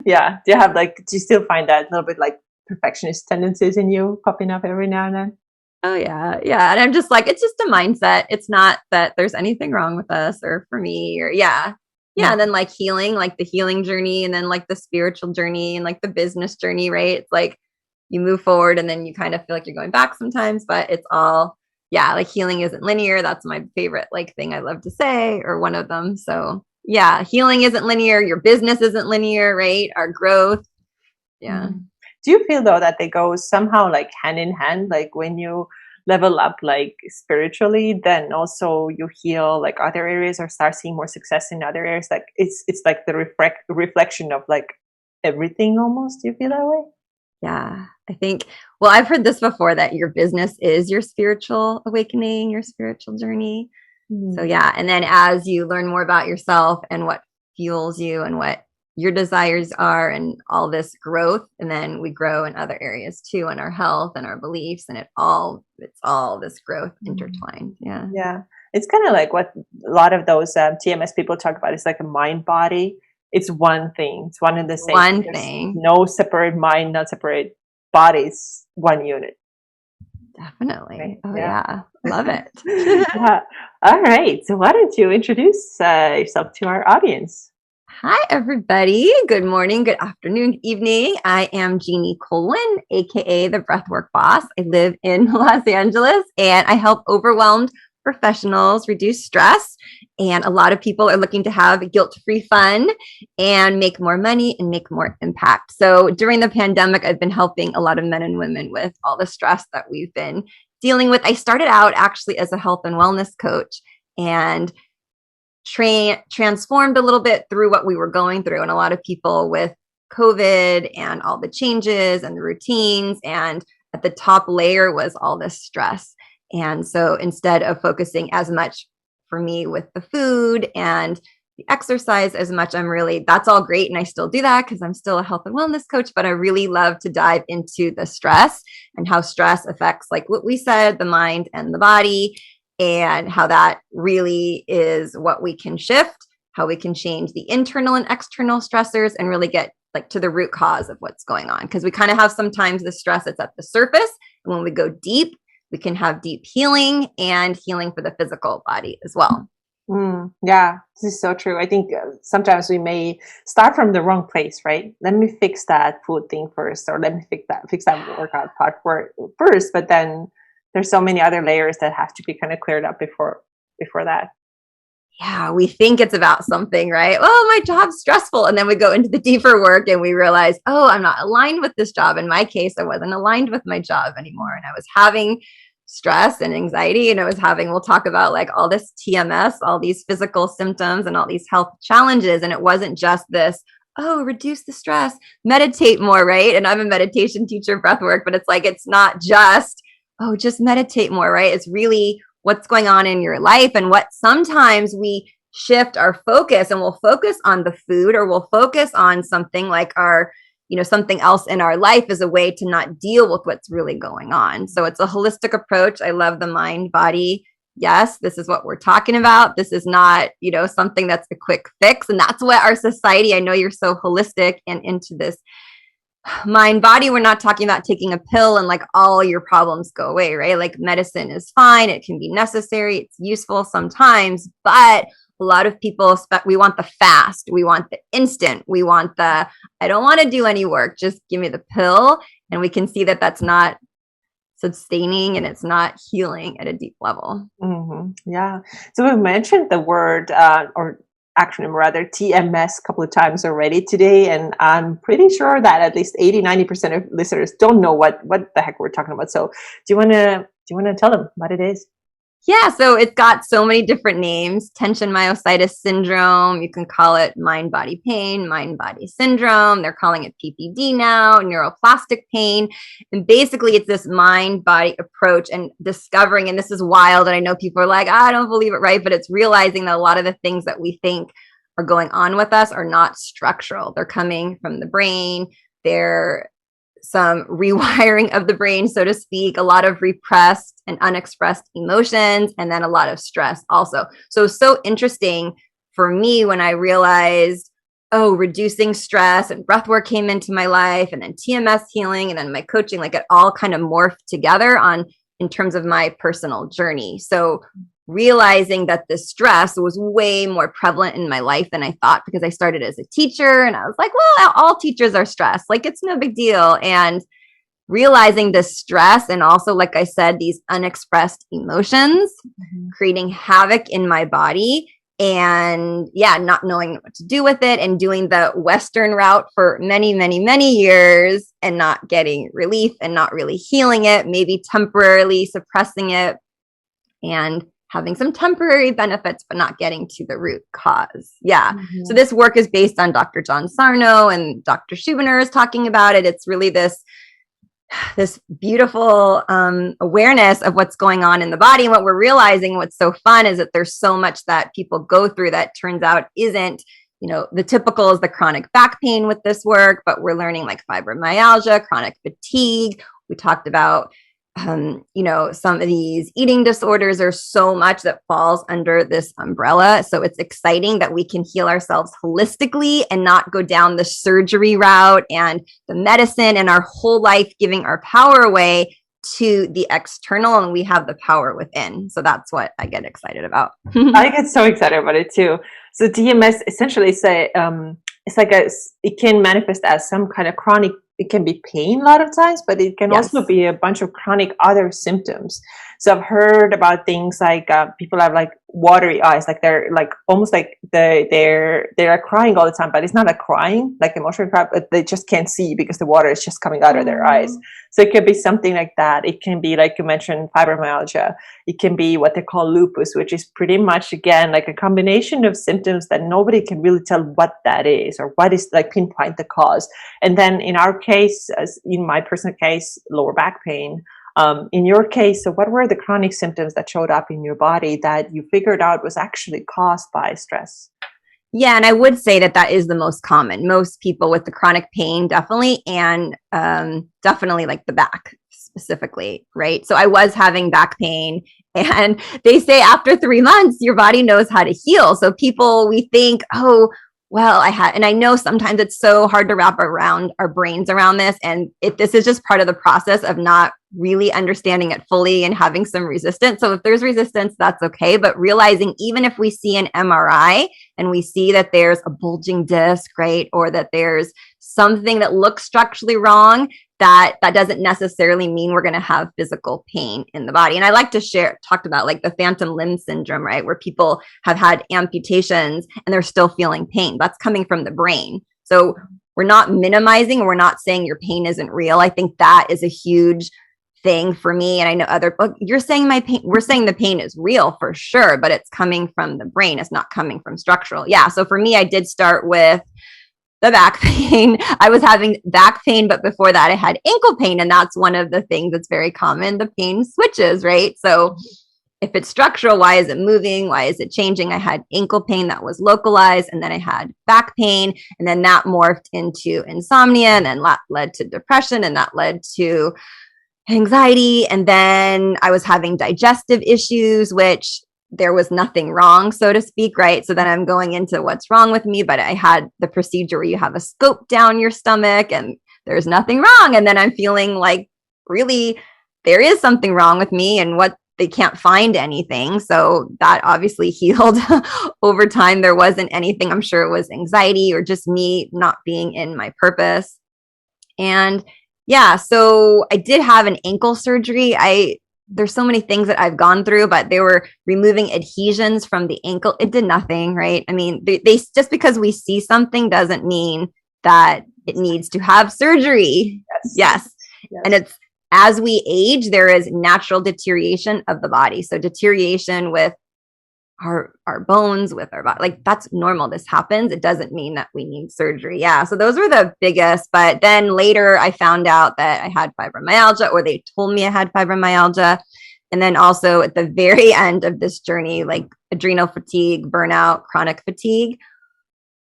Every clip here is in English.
Yeah. Do you still find that little bit like perfectionist tendencies in you popping up every now and then? Oh yeah. Yeah. And I'm just like, it's just a mindset. It's not that there's anything wrong with us or for me or yeah. Yeah. And then like healing, like the healing journey and then like the spiritual journey and like the business journey, right? It's like you move forward and then you kind of feel like you're going back sometimes, but it's all, yeah, like healing isn't linear. That's my favorite like thing I love to say, or one of them. So yeah, healing isn't linear. Your business isn't linear, right? Our growth. Yeah. Mm. Do you feel though that they go somehow like hand in hand? Like when you level up like spiritually, then also you heal like other areas or start seeing more success in other areas. Like it's like the reflection of like everything almost. Do you feel that way? Yeah, I think, well, I've heard this before that your business is your spiritual awakening, your spiritual journey. So, Mm. yeah. And then as you learn more about yourself and what fuels you and what your desires are and all this growth, and then we grow in other areas too, in our health and our beliefs, and it's all this growth Mm. intertwined. Yeah. Yeah. It's kind of like what a lot of those TMS people talk about. It's like a mind body. It's one thing. It's one and the It's same. one There's thing. no separate mind, not separate bodies. One unit. Right? Definitely. Oh, Yeah. yeah. Love it. Yeah. All right. So why don't you introduce yourself to our audience? Hi, everybody. Good morning, good afternoon, good evening. I am Jeannie Kulwin, aka the Breathwork Boss. I live in Los Angeles and I help overwhelmed professionals reduce stress. And a lot of people are looking to have guilt free fun and make more money and make more impact. So during the pandemic, I've been helping a lot of men and women with all the stress that we've been dealing with. I started out actually as a health and wellness coach and transformed a little bit through what we were going through. And a lot of people with COVID and all the changes and the routines. And at the top layer was all this stress. And so instead of focusing as much for me with the food and the exercise as much, that's all great. And I still do that because I'm still a health and wellness coach, but I really love to dive into the stress and how stress affects, like what we said, the mind and the body, and how that really is what we can shift, how we can change the internal and external stressors and really get like to the root cause of what's going on. Because we kind of have sometimes the stress that's at the surface. And when we go deep, we can have deep healing and healing for the physical body as well. Yeah, this is so true. I think sometimes we may start from the wrong place, right? Let me fix that food thing first, or let me fix that workout part first. But then there's so many other layers that have to be kind of cleared up before that. Yeah, we think it's about something, right? Oh, my job's stressful. And then we go into the deeper work and we realize, oh, I'm not aligned with this job. In my case, I wasn't aligned with my job anymore. And I was having stress and anxiety. And we'll talk about like all this TMS, all these physical symptoms and all these health challenges. And it wasn't just this, oh, reduce the stress, meditate more, right? And I'm a meditation teacher, breath work, but it's like, it's not just, oh, just meditate more, right? It's really what's going on in your life and what sometimes we shift our focus and we'll focus on the food or we'll focus on something like something else in our life as a way to not deal with what's really going on. So it's a holistic approach. I love the mind body. Yes, this is what we're talking about. This is not, something that's a quick fix. And that's what our society, I know you're so holistic and into this mind body, we're not talking about taking a pill and like all your problems go away, right? Like medicine is fine, it can be necessary, it's useful sometimes, but a lot of people we want the fast, we want the instant, we want the I don't want to do any work, just give me the pill. And we can see that that's not sustaining and it's not healing at a deep level. Yeah. So we mentioned the word or acronym rather TMS a couple of times already today, and I'm pretty sure that at least 80-90% of listeners don't know what the heck we're talking about. So do you want to tell them what it is? Yeah, so it's got so many different names. Tension myositis syndrome, you can call it mind body pain, mind body syndrome. They're calling it PPD now, neuroplastic pain. And basically, it's this mind body approach and discovering, and this is wild. And I know people are like, I don't believe it, right? But it's realizing that a lot of the things that we think are going on with us are not structural. They're coming from the brain. They're some rewiring of the brain, so to speak, a lot of repressed and unexpressed emotions, and then a lot of stress also. So interesting for me when I realized, reducing stress, and breath work came into my life, and then TMS healing, and then my coaching, like it all kind of morphed together in terms of my personal journey. So realizing that the stress was way more prevalent in my life than I thought, because I started as a teacher and I was like, well, all teachers are stressed. Like it's no big deal. And realizing this stress, and also, like I said, these unexpressed emotions creating havoc in my body, and not knowing what to do with it, and doing the Western route for many, many, many years and not getting relief and not really healing it, maybe temporarily suppressing it and having some temporary benefits, but not getting to the root cause. Yeah. Mm-hmm. So this work is based on Dr. John Sarno, and Dr. Schubiner is talking about it. It's really this beautiful awareness of what's going on in the body. And what we're realizing, what's so fun, is that there's so much that people go through that turns out isn't, the typical is the chronic back pain with this work, but we're learning like fibromyalgia, chronic fatigue. We talked about some of these eating disorders. There's so much that falls under this umbrella. So it's exciting that we can heal ourselves holistically and not go down the surgery route and the medicine and our whole life giving our power away to the external, and we have the power within. So that's what I get excited about. I get so excited about it too. So DMS essentially it's like it can manifest as some kind of chronic. It can be pain a lot of times, but it can also be a bunch of chronic other symptoms. So I've heard about things like people have like watery eyes, like they're like almost like they're crying all the time, but it's not like crying, like emotional cry, but they just can't see because the water is just coming out of their eyes. So it could be something like that. It can be, like you mentioned, fibromyalgia. It can be what they call lupus, which is pretty much, again, like a combination of symptoms that nobody can really tell what that is or what is, like, pinpoint the cause. And then in our case, as in my personal case, lower back pain. In your case, so what were the chronic symptoms that showed up in your body that you figured out was actually caused by stress? Yeah, and I would say that is the most common. Most people with the chronic pain, definitely, and definitely like the back specifically, right? So I was having back pain, and they say after 3 months, your body knows how to heal. So we think, oh, well, and I know sometimes it's so hard to wrap around our brains around this. And this is just part of the process of not really understanding it fully and having some resistance. So if there's resistance, that's okay. But realizing, even if we see an MRI and we see that there's a bulging disc, right, or that there's something that looks structurally wrong, that doesn't necessarily mean we're going to have physical pain in the body. And I like to talked about like the phantom limb syndrome, right, where people have had amputations and they're still feeling pain. That's coming from the brain. So we're not minimizing, we're not saying your pain isn't real. I think that is a huge thing for me. And I know you're saying my pain, we're saying the pain is real for sure, but it's coming from the brain. It's not coming from structural. Yeah. So for me, I did start with the back pain. I was having back pain, but before that I had ankle pain. And that's one of the things that's very common. The pain switches, right? So if it's structural, why is it moving? Why is it changing? I had ankle pain that was localized, and then I had back pain, and then that morphed into insomnia, and then that led to depression, and that led to anxiety. And then I was having digestive issues, which there was nothing wrong, so to speak, right? So then I'm going into what's wrong with me, but I had the procedure where you have a scope down your stomach and there's nothing wrong. And then I'm feeling like really there is something wrong with me, and they can't find anything. So that obviously healed over time. There wasn't anything. I'm sure it was anxiety or just me not being in my purpose. And yeah, so I did have an ankle surgery. There's so many things that I've gone through, but they were removing adhesions from the ankle. It did nothing, right? I mean, they just because we see something doesn't mean that it needs to have surgery. Yes. And it's, as we age, there is natural deterioration of the body. So deterioration with our bones, with our body, like that's normal. This happens. It doesn't mean that we need surgery. Yeah. So those were the biggest. But then later I found out that I had fibromyalgia, or they told me I had fibromyalgia. And then also at the very end of this journey, like adrenal fatigue, burnout, chronic fatigue,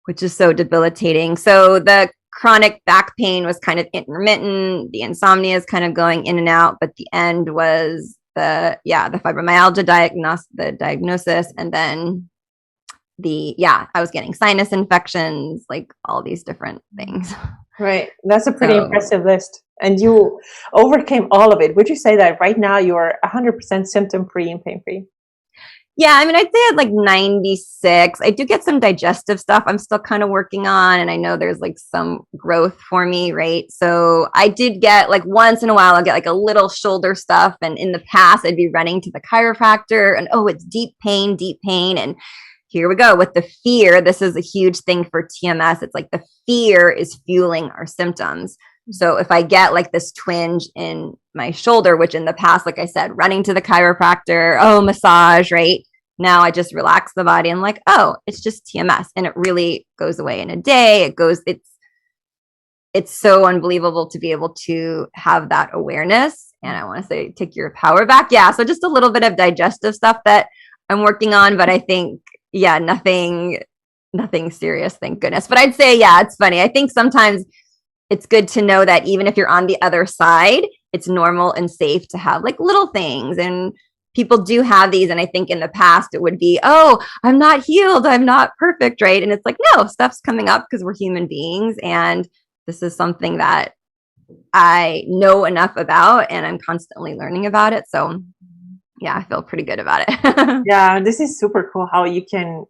which is so debilitating. So the chronic back pain was kind of intermittent. The insomnia is kind of going in and out, but the end was the fibromyalgia diagnosis, and then I was getting sinus infections, like all these different things. Right. That's a pretty So impressive list. And you overcame all of it. Would you say that right now you're 100% symptom free and pain free? yeah, I mean, I'd say at like 96. I do get some digestive stuff I'm still kind of working on. And I know there's like some growth for me, right? So I did get like once in a while, I'll get like a little shoulder stuff. And in the past, I'd be running to the chiropractor and, oh, it's deep pain, deep pain. And here we go with the fear. This is a huge thing for TMS. It's like the fear is fueling our symptoms. So if I get like this twinge in my shoulder, which in the past, like I said, running to the chiropractor, oh, massage, right? Now I just relax the body and like, oh, it's just TMS. And it really goes away in a day. It's so unbelievable to be able to have that awareness. And I want to say, take your power back. Yeah. So just a little bit of digestive stuff that I'm working on, but I think, yeah, nothing serious, thank goodness. But I'd say, yeah, it's funny. I think sometimes it's good to know that even if you're on the other side, it's normal and safe to have like little things. And people do have these. And I think in the past it would be, oh, I'm not healed, I'm not perfect, right? And it's like, no, stuff's coming up because we're human beings. And this is something that I know enough about and I'm constantly learning about it. So yeah, I feel pretty good about it. Yeah, this is super cool how you can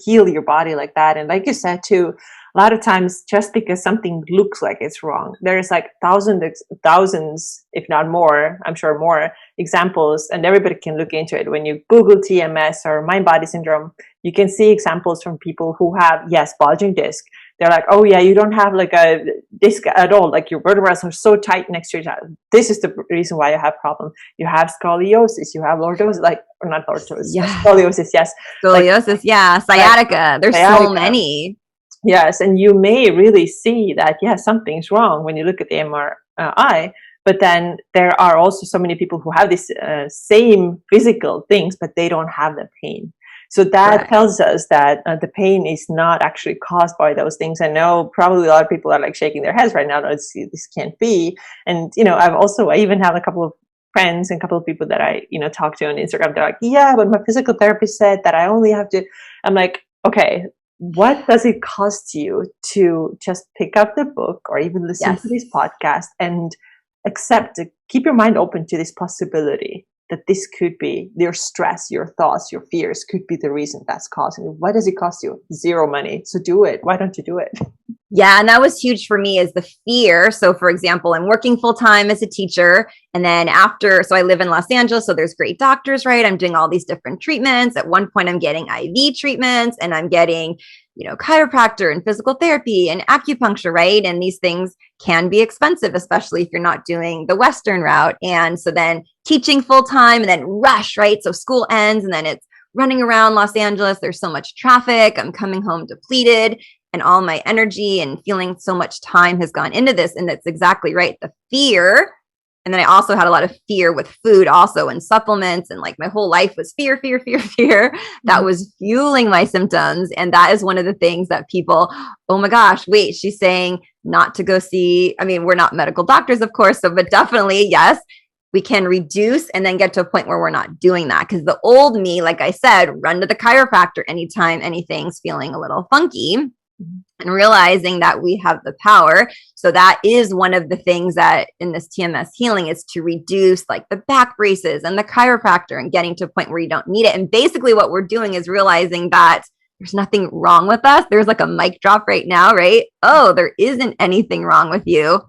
heal your body like that. And like you said too, a lot of times just because something looks like it's wrong, there's like thousands, if not more, I'm sure more examples, and everybody can look into it. When you Google TMS or mind body syndrome, you can see examples from people who have, yes, bulging disc. They're like, oh yeah, you don't have like a disc at all. Like your vertebrae are so tight next to each other. This is the reason why you have problem. You have scoliosis, you have lordosis, like, or not lordosis, Yeah. scoliosis, yes. Scoliosis, like, yeah, sciatica. There's so many. Yes, and you may really see that, yeah, something's wrong when you look at the MRI, but then there are also so many people who have these same physical things, but they don't have the pain. So that tells us that the pain is not actually caused by those things. I know probably a lot of people are like shaking their heads right now. This can't be. And, you know, I even have a couple of friends and a couple of people that I, talk to on Instagram. They're like, yeah, but my physical therapist said that I only have to, I'm like, okay, what does it cost you to just pick up the book or even listen to this podcast and keep your mind open to this possibility that this could be your stress, your thoughts, your fears could be the reason that's causing it. What does it cost you? Zero money. So do it. Why don't you do it? Yeah. And that was huge for me, is the fear. So for example, I'm working full time as a teacher. And then so I live in Los Angeles. So there's great doctors, right? I'm doing all these different treatments. At one point I'm getting IV treatments and I'm getting, chiropractor and physical therapy and acupuncture, right? And these things can be expensive, especially if you're not doing the Western route. And so then teaching full time and then rush, right? So school ends and then it's running around Los Angeles. There's so much traffic. I'm coming home depleted and all my energy and feeling so much time has gone into this. And that's exactly right. The fear. And then I also had a lot of fear with food also and supplements. And like my whole life was fear. That was fueling my symptoms. And that is one of the things that people, oh my gosh, wait, she's saying not to go see. I mean, we're not medical doctors, of course. So, but definitely, yes, we can reduce and then get to a point where we're not doing that. Because the old me, like I said, run to the chiropractor anytime anything's feeling a little funky. And realizing that we have the power. So that is one of the things that in this TMS healing is to reduce like the back braces and the chiropractor and getting to a point where you don't need it. And basically what we're doing is realizing that there's nothing wrong with us. There's like a mic drop right now, right? Oh, there isn't anything wrong with you.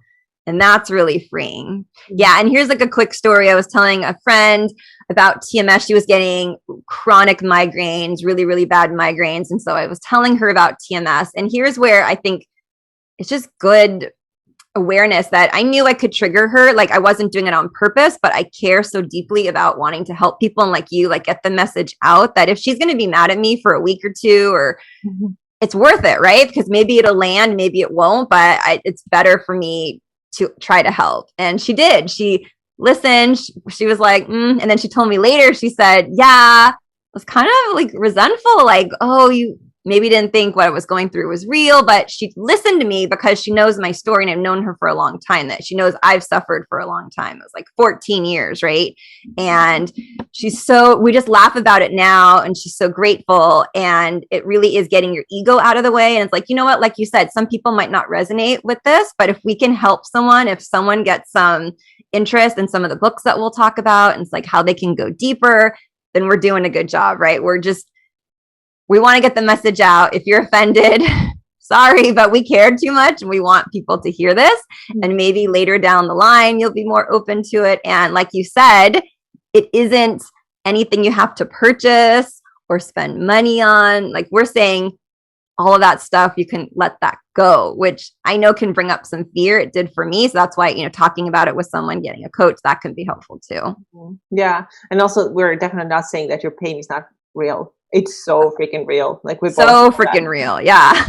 And that's really freeing. Yeah. And here's like a quick story. I was telling a friend about TMS. She was getting chronic migraines, really, really bad migraines. And so I was telling her about TMS. And here's where I think it's just good awareness that I knew I could trigger her. Like I wasn't doing it on purpose, but I care so deeply about wanting to help people and like you, like get the message out that if she's going to be mad at me for a week or two, or it's worth it, right? Because maybe it'll land, maybe it won't, but it's better for me to try to help. And she did. She listened. She was like, and then she told me later, she said, yeah, I was kind of like resentful. Like, oh, you maybe didn't think what I was going through was real, but she listened to me because she knows my story and I've known her for a long time, that she knows I've suffered for a long time. It was like 14 years, right? And we just laugh about it now, and she's so grateful. And it really is getting your ego out of the way. And it's like, you know what, like you said, some people might not resonate with this, but if we can help someone, if someone gets some interest in some of the books that we'll talk about, and it's like how they can go deeper, then we're doing a good job, right? We want to get the message out. If you're offended, sorry, but we cared too much and we want people to hear this. And maybe later down the line, you'll be more open to it. And like you said, it isn't anything you have to purchase or spend money on. Like we're saying, all of that stuff, you can let that go, which I know can bring up some fear. It did for me. So that's why, talking about it with someone, getting a coach, that can be helpful too. Yeah. And also, we're definitely not saying that your pain is not real. It's so freaking real. Like we're so freaking real. Yeah.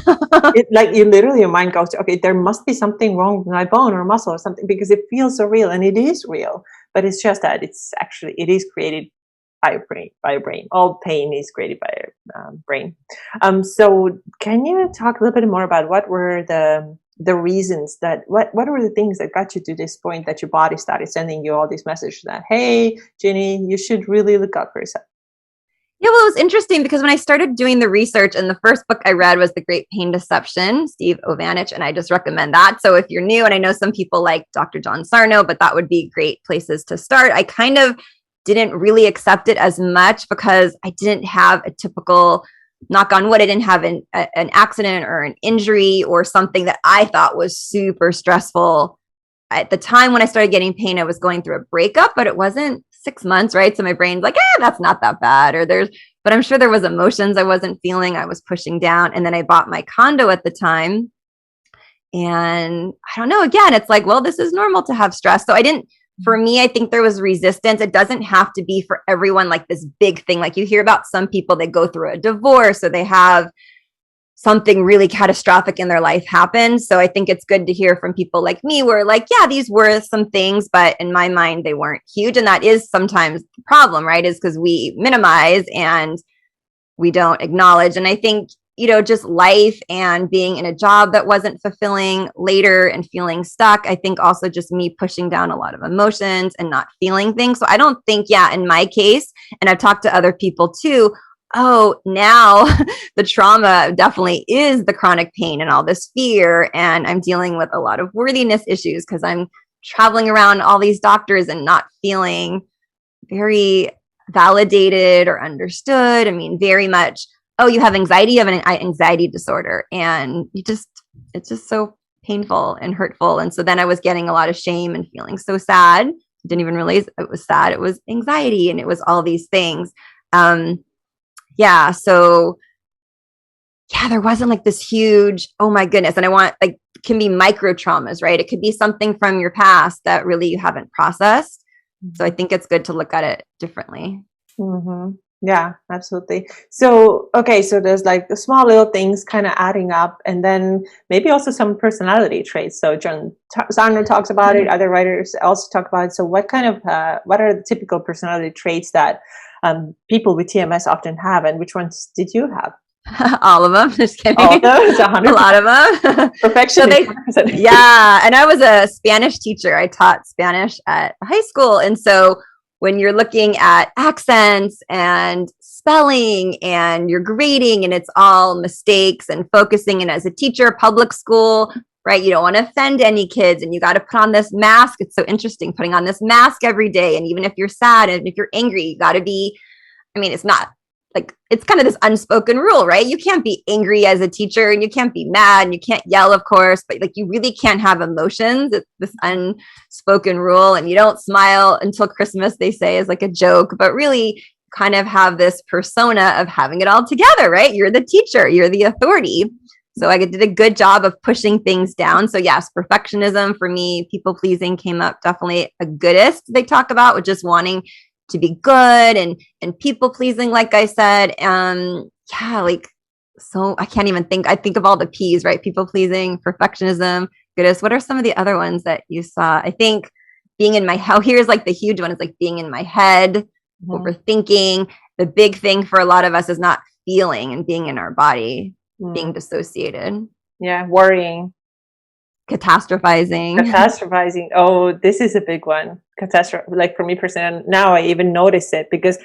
Like you literally, your mind goes, okay, there must be something wrong with my bone or muscle or something, because it feels so real, and it is real. But it's just that it is created by your brain. All pain is created by your brain. So can you talk a little bit more about what were the reasons what were the things that got you to this point that your body started sending you all these messages that, hey, Jeannie, you should really look out for yourself? Yeah, well, it was interesting because when I started doing the research, and the first book I read was The Great Pain Deception, Steve Ovanich, and I just recommend that. So if you're new, and I know some people like Dr. John Sarno, but that would be great places to start. I kind of didn't really accept it as much because I didn't have a typical, knock on wood, I didn't have an accident or an injury or something that I thought was super stressful. At the time when I started getting pain, I was going through a breakup, but it wasn't 6 months, right? So my brain's like, that's not that bad. But I'm sure there was emotions I wasn't feeling. I was pushing down. And then I bought my condo at the time. And I don't know, again, it's like, well, this is normal to have stress. So for me, I think there was resistance. It doesn't have to be for everyone like this big thing. Like you hear about some people, they go through a divorce or they have something really catastrophic in their life happen. So I think it's good to hear from people like me where like, yeah, these were some things, but in my mind, they weren't huge. And that is sometimes the problem, right? Is because we minimize and we don't acknowledge. And I think, just life and being in a job that wasn't fulfilling later and feeling stuck, I think also just me pushing down a lot of emotions and not feeling things. So I don't think, in my case, and I've talked to other people too, now the trauma definitely is the chronic pain and all this fear. And I'm dealing with a lot of worthiness issues because I'm traveling around all these doctors and not feeling very validated or understood. I mean, very much, you have anxiety, you have an anxiety disorder. And it's just so painful and hurtful. And so then I was getting a lot of shame and feeling so sad. Didn't even realize it was sad. It was anxiety and it was all these things. There wasn't like this huge, oh my goodness. And can be micro traumas, right? It could be something from your past that really you haven't processed. So I think it's good to look at it differently. Mm-hmm. Yeah, absolutely. So, okay, so there's like the small little things kind of adding up, and then maybe also some personality traits. So John Sarno talks about it, other writers also talk about it. So what are the typical personality traits that people with TMS often have, and which ones did you have? All of them. Just kidding. All of those, a lot of them. Perfection. Yeah. And I was a Spanish teacher. I taught Spanish at high school. And so when you're looking at accents and spelling and you're grading and it's all mistakes and focusing, and as a teacher, public school, right, you don't want to offend any kids and you got to put on this mask. It's so interesting putting on this mask every day. And even if you're sad and if you're angry, you got to be, it's not like, it's kind of this unspoken rule, right? You can't be angry as a teacher and you can't be mad and you can't yell, of course, but like you really can't have emotions. It's this unspoken rule. And you don't smile until Christmas, they say, is like a joke, but really kind of have this persona of having it all together, right? You're the teacher, you're the authority. So I did a good job of pushing things down. So yes, perfectionism for me, people pleasing came up definitely a goodest they talk about, with just wanting to be good and people pleasing, like I said. So I can't even think. I think of all the P's, right? People pleasing, perfectionism, goodness. What are some of the other ones that you saw? I think being in my head. Here's like the huge one is like being in my head, overthinking. The big thing for a lot of us is not feeling and being in our body, being Mm. dissociated. Yeah, worrying. Catastrophizing. Catastrophizing. Oh, this is a big one. Like for me personally, now I even notice it, because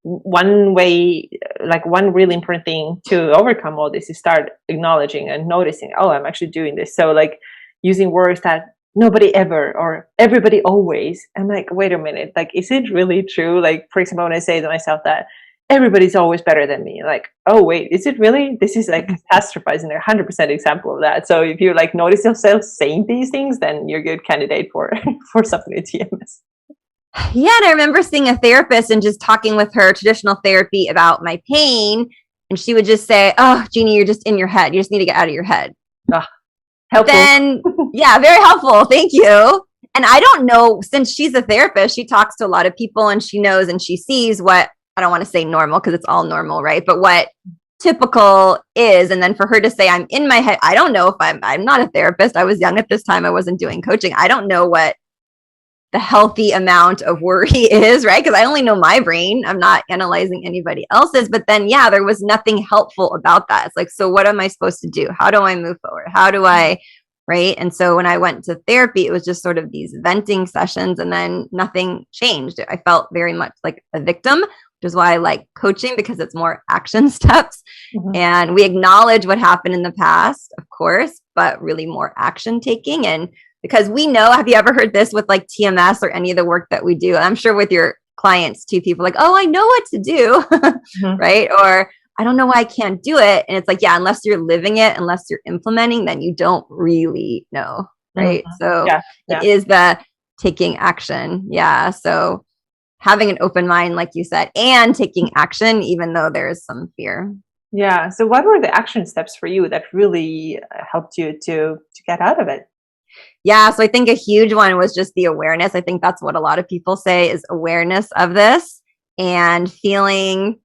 one way, like one really important thing to overcome all this is start acknowledging and noticing, oh, I'm actually doing this. So like using words that nobody ever or everybody always. I'm like, wait a minute, like, is it really true? Like, for example, when I say to myself that everybody's always better than me, like, oh wait, is it really? This is like catastrophizing. They're 100% example of that. So if you like notice yourself saying these things, then you're a good candidate for for something with TMS. Yeah, and I remember seeing a therapist and just talking with her traditional therapy about my pain, and she would just say, "Oh, Jeannie, you're just in your head. You just need to get out of your head." Ah, helpful. Then, yeah, very helpful. Thank you. And I don't know, since she's a therapist, she talks to a lot of people and she knows and she sees what, I don't want to say normal because it's all normal, right? But what typical is. And then for her to say, I'm in my head, I don't know if I'm not a therapist. I was young at this time. I wasn't doing coaching. I don't know what the healthy amount of worry is, right? Because I only know my brain. I'm not analyzing anybody else's. But then, yeah, there was nothing helpful about that. It's like, so what am I supposed to do? How do I move forward? How do I, right? And so when I went to therapy, it was just sort of these venting sessions, and then nothing changed. I felt very much like a victim, which is why I like coaching, because it's more action steps. Mm-hmm. And we acknowledge what happened in the past, of course, but really more action taking. And because we know, have you ever heard this with like TMS or any of the work that we do? I'm sure with your clients too, people are like, oh, I know what to do, Mm-hmm. right? Or I don't know why I can't do it. And it's like, yeah, unless you're living it, unless you're implementing, then you don't really know, right? Mm-hmm. So Yeah. it is the taking action. Yeah. So having an open mind, like you said, and taking action, even though there's some fear. Yeah. So what were the action steps for you that really helped you to get out of it? Yeah, so I think a huge one was just the awareness. I think that's what a lot of people say is awareness of this, and feeling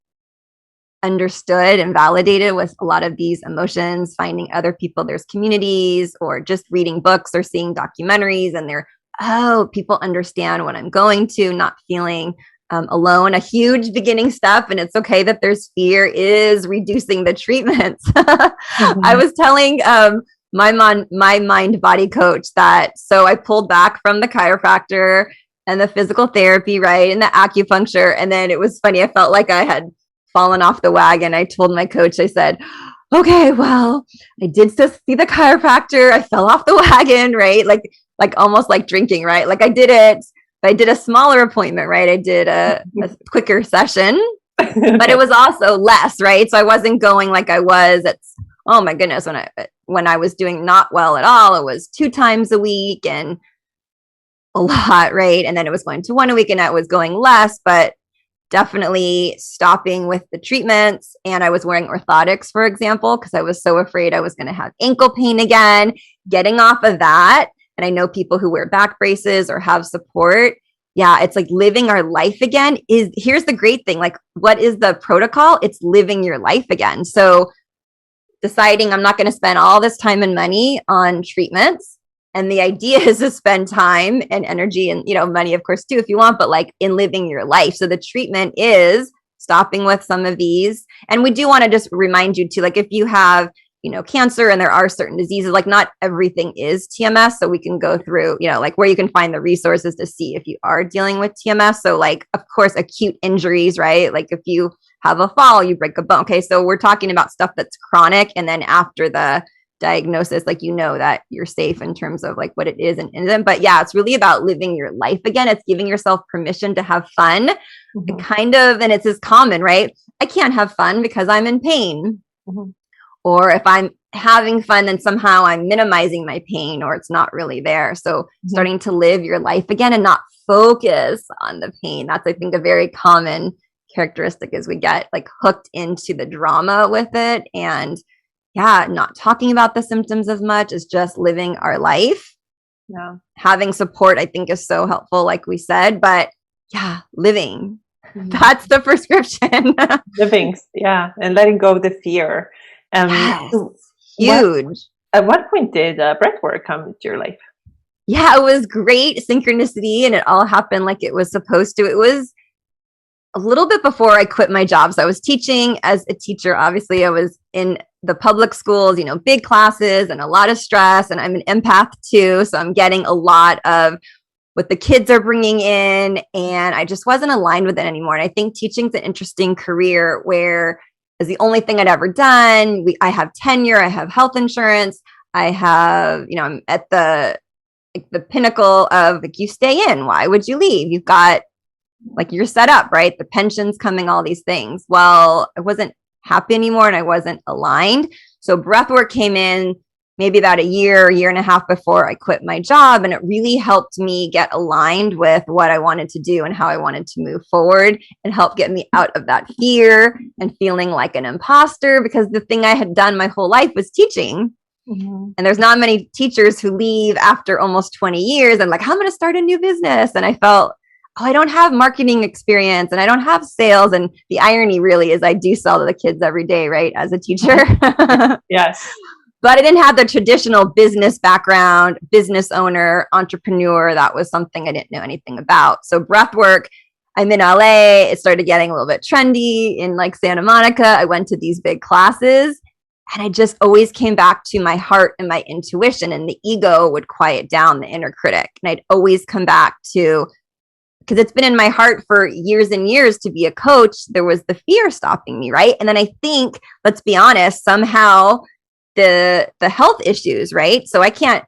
understood and validated with a lot of these emotions, finding other people, there's communities, or just reading books or seeing documentaries, and they're, oh, people understand what I'm going to, not feeling alone. A huge beginning step, and it's okay that there's fear, is reducing the treatments. Mm-hmm. I was telling my mind body coach that, so I pulled back from the chiropractor and the physical therapy, right, and the acupuncture, and then it was funny, I felt like I had fallen off the wagon. I told my coach, I said, okay, well, I did see the chiropractor, I fell off the wagon, right, like almost like drinking, right, like I did it, but I did a smaller appointment, right, I did a quicker session, but it was also less, right, so I wasn't going like I was at, oh my goodness, when I was doing not well at all, it was 2 times a week and a lot, right? And then it was going to 1 a week, and I was going less, but definitely stopping with the treatments. And I was wearing orthotics, for example, because I was so afraid I was going to have ankle pain again, getting off of that. And I know people who wear back braces or have support. Yeah, it's like living our life again. Here's the great thing. Like, what is the protocol? It's living your life again. So deciding I'm not going to spend all this time and money on treatments. And the idea is to spend time and energy and, money, of course, too, if you want, but like in living your life. So the treatment is stopping with some of these. And we do want to just remind you too, like if you have, cancer and there are certain diseases, like not everything is TMS. So we can go through, like where you can find the resources to see if you are dealing with TMS. So like, of course, acute injuries, right? Like if you have a fall, you break a bone. Okay. So we're talking about stuff that's chronic. And then after the diagnosis, like, that you're safe in terms of like what it is and isn't. But yeah, it's really about living your life again. It's giving yourself permission to have fun. Mm-hmm. And it's as common, right? I can't have fun because I'm in pain. Mm-hmm. Or if I'm having fun, then somehow I'm minimizing my pain, or it's not really there. So starting to live your life again and not focus on the pain. That's, I think, a very common characteristic, is we get like hooked into the drama with it, and not talking about the symptoms as much, as just living our life. Yeah. Having support, I think, is so helpful, like we said, but living. Mm-hmm. That's the prescription. Living, and letting go of the fear. Yes, huge. At what point did breathwork come to your life? Yeah, it was great synchronicity, and it all happened like it was supposed to. It was a little bit before I quit my job. So I was teaching as a teacher. Obviously, I was in the public schools, big classes and a lot of stress. And I'm an empath too. So I'm getting a lot of what the kids are bringing in. And I just wasn't aligned with it anymore. And I think teaching's an interesting career where it's the only thing I'd ever done. I have tenure, I have health insurance, I have, I'm at the pinnacle of you stay in. Why would you leave? You've got you're set up, right? The pension's coming, all these things. Well, I wasn't happy anymore and I wasn't aligned. So breathwork came in maybe about a year and a half before I quit my job. And it really helped me get aligned with what I wanted to do and how I wanted to move forward, and help get me out of that fear and feeling like an imposter, because the thing I had done my whole life was teaching. Mm-hmm. And there's not many teachers who leave after almost 20 years and I'm going to start a new business. And I felt, I don't have marketing experience and I don't have sales. And the irony really is I do sell to the kids every day, right? As a teacher. Yes. But I didn't have the traditional business background, business owner, entrepreneur. That was something I didn't know anything about. So breathwork, I'm in LA. It started getting a little bit trendy in Santa Monica. I went to these big classes and I just always came back to my heart and my intuition, and the ego would quiet down the inner critic. And I'd always come back to, because it's been in my heart for years and years to be a coach, there was the fear stopping me, right? And then I think, let's be honest, somehow the health issues, right? So I can't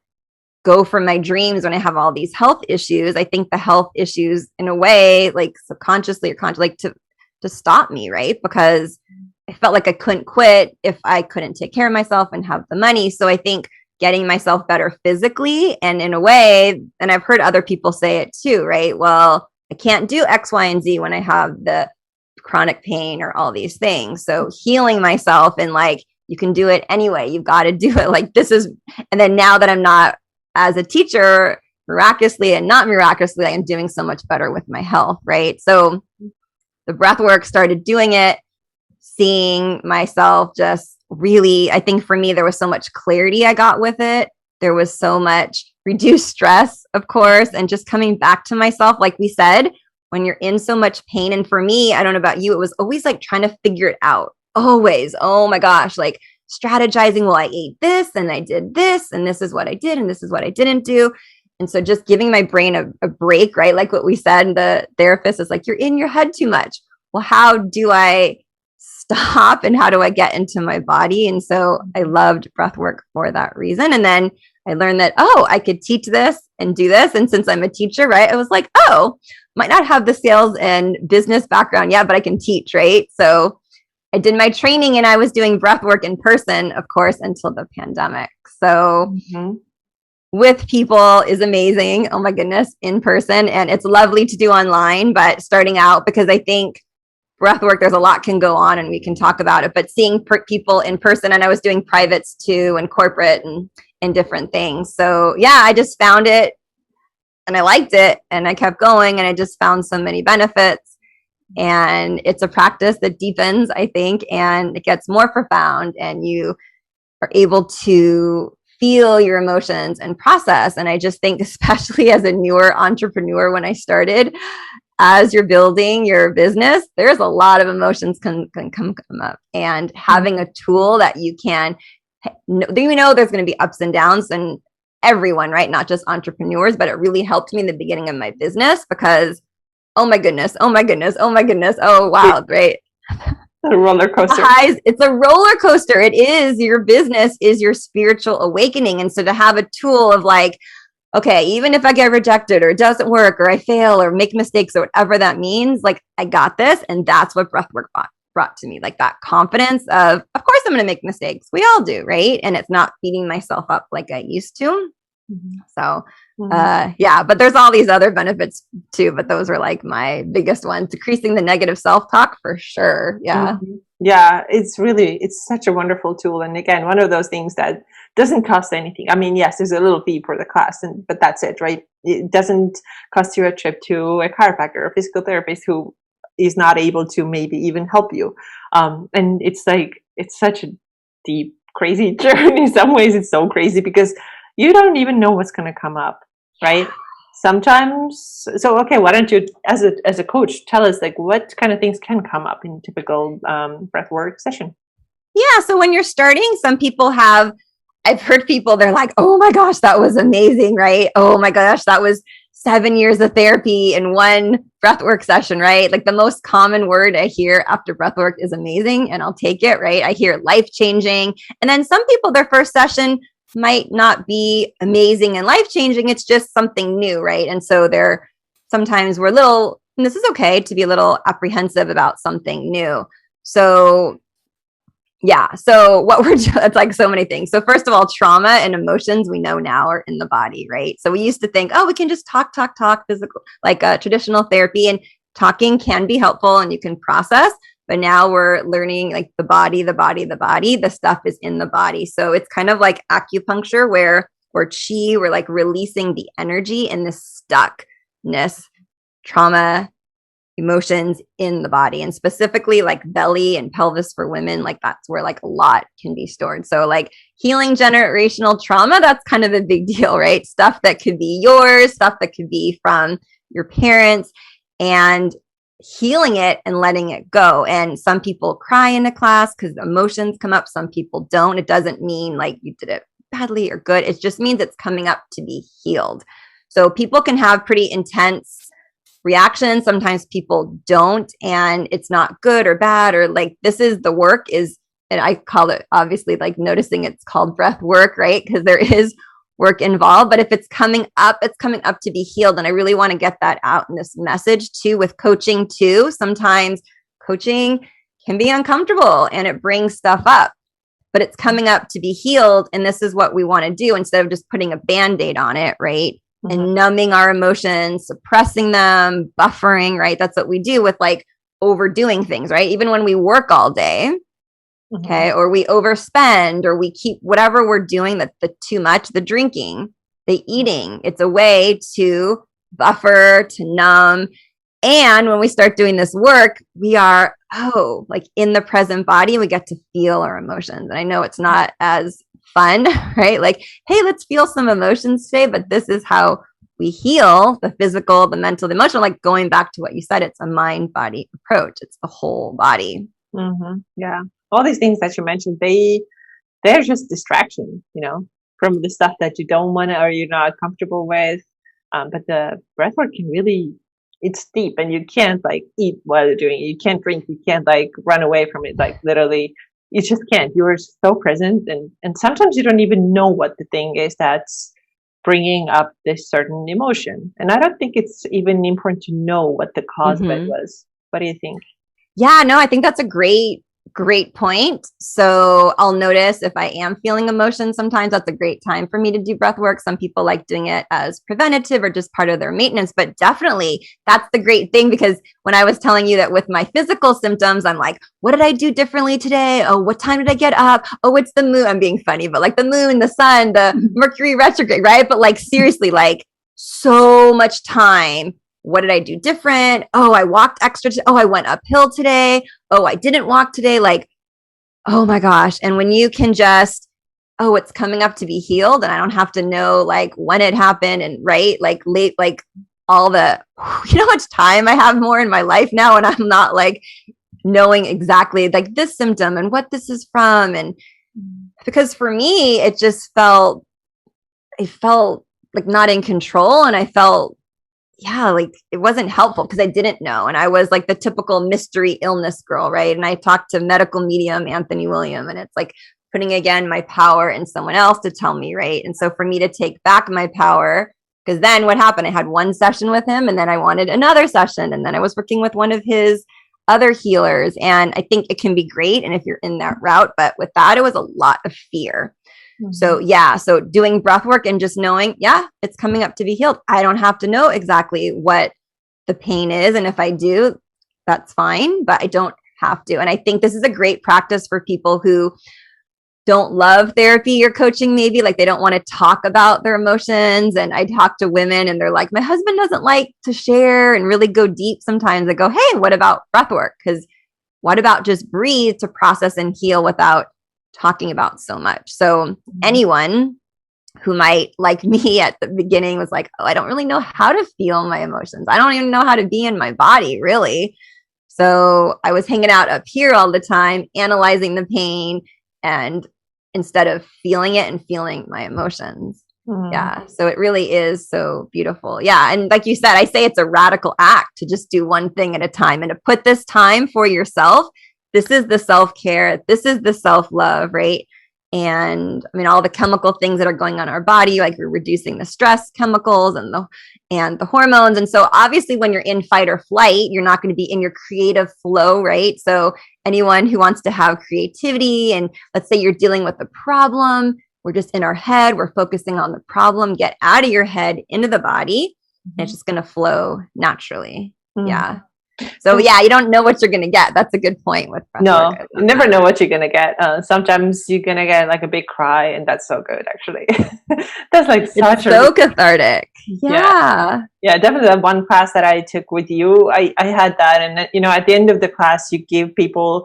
go for my dreams when I have all these health issues. I think the health issues, in a way, subconsciously or consciously, to stop me, right? Because I felt like I couldn't quit if I couldn't take care of myself and have the money. So I think getting myself better physically, and in a way, and I've heard other people say it too, right? Well, I can't do X, Y, and Z when I have the chronic pain or all these things. So healing myself, and you can do it anyway. You've got to do it. This is, and then now that I'm not as a teacher, miraculously and not miraculously, I'm doing so much better with my health, right? So the breath work, started doing it, seeing myself just really, I think for me, there was so much clarity I got with it. There was so much reduced stress, of course, and just coming back to myself. Like we said, when you're in so much pain, and for me, I don't know about you, it was always trying to figure it out. Always. Oh my gosh. Strategizing. Well, I ate this and I did this, and this is what I did, and this is what I didn't do. And so just giving my brain a break, right? Like what we said, the therapist is you're in your head too much. Well, how do I stop, and how do I get into my body? And so I loved breath work for that reason. And then I learned that, I could teach this and do this. And since I'm a teacher, right, I was might not have the sales and business background yet, but I can teach, right? So I did my training and I was doing breath work in person, of course, until the pandemic. So with people is amazing. Oh my goodness, in person. And it's lovely to do online, but starting out, because I think breath work, there's a lot can go on and we can talk about it, but seeing people in person, and I was doing privates too, and corporate and different things. So yeah, I just found it and I liked it and I kept going, and I just found so many benefits. And it's a practice that deepens, I think, and it gets more profound, and you are able to feel your emotions and process. And I just think, especially as a newer entrepreneur, when I started, as you're building your business, there's a lot of emotions can come up, and having a tool that you can, there's going to be ups and downs, and everyone, right? Not just entrepreneurs, but it really helped me in the beginning of my business, because oh my goodness, oh my goodness, oh my goodness, oh wow, great. A roller coaster. It's a roller coaster. It is, your business is your spiritual awakening. And so to have a tool of okay, even if I get rejected or it doesn't work or I fail or make mistakes or whatever that means, I got this. And that's what breathwork brought to me, that confidence of course I'm going to make mistakes. We all do, right? And it's not beating myself up like I used to. So yeah, but there's all these other benefits too, but those were my biggest ones. Decreasing the negative self-talk for sure. Yeah. Yeah, it's such a wonderful tool. And again, one of those things that doesn't cost anything. I mean, yes, there's a little fee for the class, but that's it, right? It doesn't cost you a trip to a chiropractor or a physical therapist who is not able to maybe even help you. And it's such a deep, crazy journey. In some ways, it's so crazy because you don't even know what's going to come up, right? sometimes, so okay, why don't you, as a coach, tell us like what kind of things can come up in a typical breathwork session? Yeah. So when you're starting, some people have, I've heard people, they're like, oh my gosh, that was amazing, right? Oh my gosh, that was 7 years of therapy in one breathwork session, right? Like the most common word I hear after breathwork is amazing, and I'll take it, right? I hear life changing. And then some people, their first session might not be amazing and life changing. It's just something new, right? And so they're sometimes we're a little, and this is okay to be a little apprehensive about something new. So yeah. So what we're doing, it's like so many things. So first of all, trauma and emotions we know now are in the body, right? So we used to think, oh, we can just talk, physical, like traditional therapy, and talking can be helpful and you can process. But now we're learning like the body, the stuff is in the body. So it's kind of like acupuncture where or chi, we're like releasing the energy in this stuckness, trauma, emotions in the body, and specifically like belly and pelvis for women, like that's where like a lot can be stored. So like healing generational trauma, that's kind of a big deal, right? Stuff that could be yours, stuff that could be from your parents, and healing it and letting it go. And some people cry in a class because emotions come up, some people don't. It doesn't mean like you did it badly or good, it just means it's coming up to be healed. So people can have pretty intense reaction. Sometimes people don't, and it's not good or bad, or like this is the work is, and I call it obviously like noticing it's called breath work, right? Because there is work involved, but if it's coming up, it's coming up to be healed. And I really want to get that out in this message too, with coaching too. Sometimes coaching can be uncomfortable and it brings stuff up, but it's coming up to be healed. And this is what we want to do instead of just putting a band-aid on it, right? And numbing our emotions, suppressing them, buffering, right? That's what we do with like overdoing things, right? Even when we work all day, okay, or we overspend, or we keep whatever we're doing, that's the too much, the drinking, the eating, it's a way to buffer, to numb. And when we start doing this work, we are, like in the present body, we get to feel our emotions. And I know it's not as fun, right? Like, hey, let's feel some emotions today, but this is how we heal the physical, the mental, the emotional, like going back to what you said, it's a mind body approach. It's the whole body. Yeah. All these things that you mentioned, they're just distraction, from the stuff that you don't want to, or you're not comfortable with. But the breathwork can really, it's deep, and you can't like eat while you're doing it. You can't drink. You can't like run away from it. Like literally, you just can't. You are so present, and sometimes you don't even know what the thing is that's bringing up this certain emotion. And I don't think it's even important to know what the cause of it was. What do you think? Yeah, no, I think that's a great point. So I'll notice if I am feeling emotion, sometimes that's a great time for me to do breath work. Some people like doing it as preventative or just part of their maintenance, but definitely that's the great thing, because when I was telling you that with my physical symptoms, I'm like, what did I do differently today? Oh, what time did I get up? Oh, it's the moon. I'm being funny, but like the moon, the sun, the Mercury retrograde, right? But like seriously, like so much time. What did I do different? Oh, I walked extra. Oh, I went uphill today. Oh, I didn't walk today. Like, oh my gosh. And when you can just, it's coming up to be healed, and I don't have to know like when it happened, and right, like late, like all the, how much time I have more in my life now, and I'm not like knowing exactly like this symptom and what this is from. And because for me, it felt like not in control, and I felt, like it wasn't helpful because I didn't know. And I was like the typical mystery illness girl, right? And I talked to medical medium Anthony William, and it's like putting again my power in someone else to tell me, right? And so for me to take back my power, because then what happened? I had one session with him, and then I wanted another session, and then I was working with one of his other healers. And I think it can be great, and if you're in that route, but with that, it was a lot of fear. So so doing breath work and just knowing, it's coming up to be healed. I don't have to know exactly what the pain is. And if I do, that's fine, but I don't have to. And I think this is a great practice for people who don't love therapy or coaching, maybe like they don't want to talk about their emotions. And I talk to women and they're like, my husband doesn't like to share and really go deep. Sometimes I go, hey, what about breath work? Because what about just breathe to process and heal without talking about so much? So anyone who might, like me at the beginning, was like, oh, I don't really know how to feel my emotions. I don't even know how to be in my body, really. So I was hanging out up here all the time, analyzing the pain, and instead of feeling it and feeling my emotions. Yeah. So it really is so beautiful. Yeah. And like you said, I say it's a radical act to just do one thing at a time and to put this time for yourself. This is the self-care. This is the self-love, right? And I mean, all the chemical things that are going on in our body, like we're reducing the stress chemicals and the hormones. And so obviously when you're in fight or flight, you're not going to be in your creative flow, right? So anyone who wants to have creativity, and let's say you're dealing with a problem, we're just in our head, we're focusing on the problem, get out of your head into the body, and it's just going to flow naturally. Yeah. So yeah, you don't know what you're going to get. That's a good point with no, you never know what you're going to get. Sometimes you're going to get like a big cry, and that's so good, actually. That's like such so cathartic. Yeah. Yeah, definitely. That one class that I took with you, I had that. And, you know, at the end of the class, you give people